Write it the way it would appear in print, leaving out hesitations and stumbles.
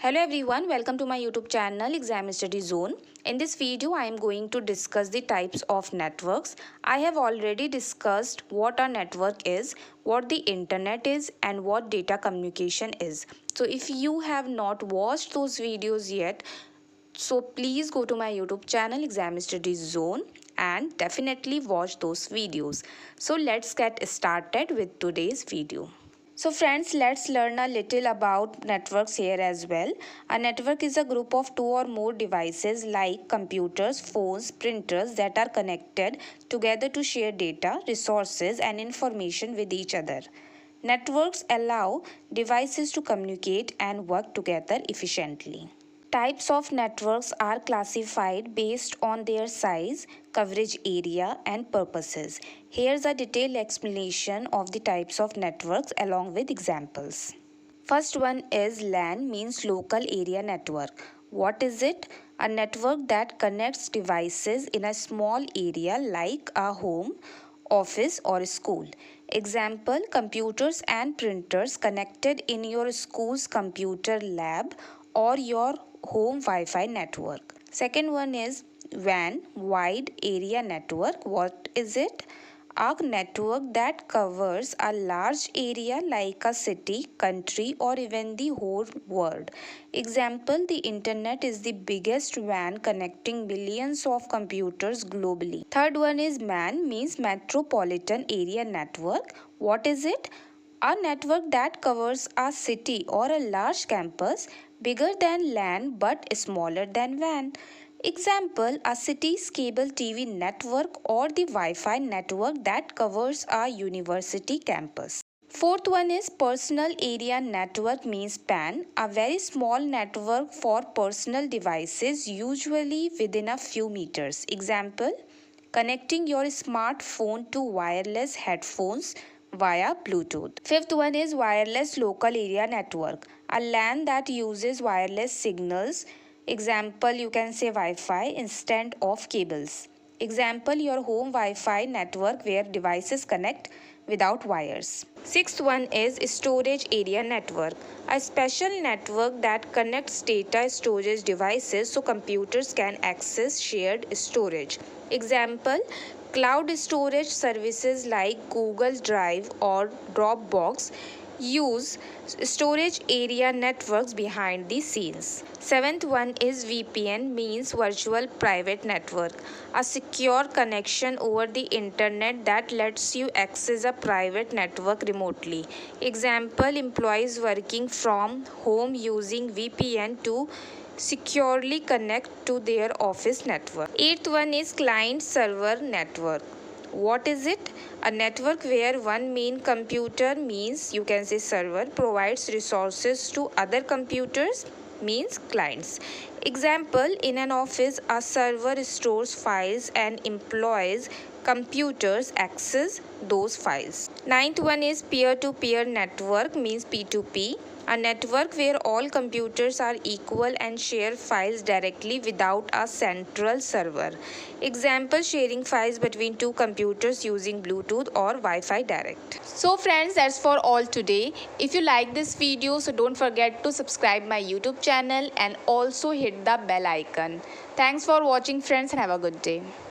Hello everyone, welcome to my YouTube channel Exam Study Zone. In this video, I am going to discuss the types of networks. I have already discussed what a network is, what the internet is, and what data communication is. So if you have not watched those videos yet, so please go to my YouTube channel Exam Study Zone and definitely watch those videos. So let's get started with today's video. So friends, let's learn a little about networks here as well. A network is a group of two or more devices like computers, phones, printers that are connected together to share data, resources and information with each other. Networks allow devices to communicate and work together efficiently. Types of networks are classified based on their size, coverage area, and purposes. Here's a detailed explanation of the types of networks along with examples. First one is LAN, means local area network. What is it? A network that connects devices in a small area like a home, office, or school. Example, computers and printers connected in your school's computer lab or your home Wi-Fi network. Second one is WAN, wide area network. What is it? A network that covers a large area like a city, country, or even the whole world. Example, the internet is the biggest WAN connecting billions of computers globally. Third one is MAN, means metropolitan area network. What is it? A network that covers a city or a large campus, bigger than LAN but smaller than WAN. Example, a city's cable TV network or the Wi-Fi network that covers a university campus. Fourth one is personal area network, means PAN, a very small network for personal devices usually within a few meters. Example, connecting your smartphone to wireless headphones via Bluetooth. Fifth one is wireless local area network, a LAN that uses wireless signals. Example, you can say Wi-Fi instead of cables. Example, your home Wi-Fi network where devices connect without wires. Sixth one is storage area network, a special network that connects data storage devices so computers can access shared storage. Example, cloud storage services like Google Drive or Dropbox use storage area networks behind the scenes. Seventh one is VPN, means virtual private network, a secure connection over the internet that lets you access a private network remotely. Example, employees working from home using VPN to securely connect to their office network. Eighth one is client server network. What is it? A network where one main computer, means you can say server, provides resources to other computers, means clients. Example, in an office, a server stores files and employees computers access those files. Ninth one is peer-to-peer network, means P2P. A network where all computers are equal and share files directly without a central server. Example, sharing files between two computers using Bluetooth or Wi-Fi direct. So friends, that's for all today. If you like this video, so don't forget to subscribe my YouTube channel and also hit the bell icon. Thanks for watching friends and have a good day.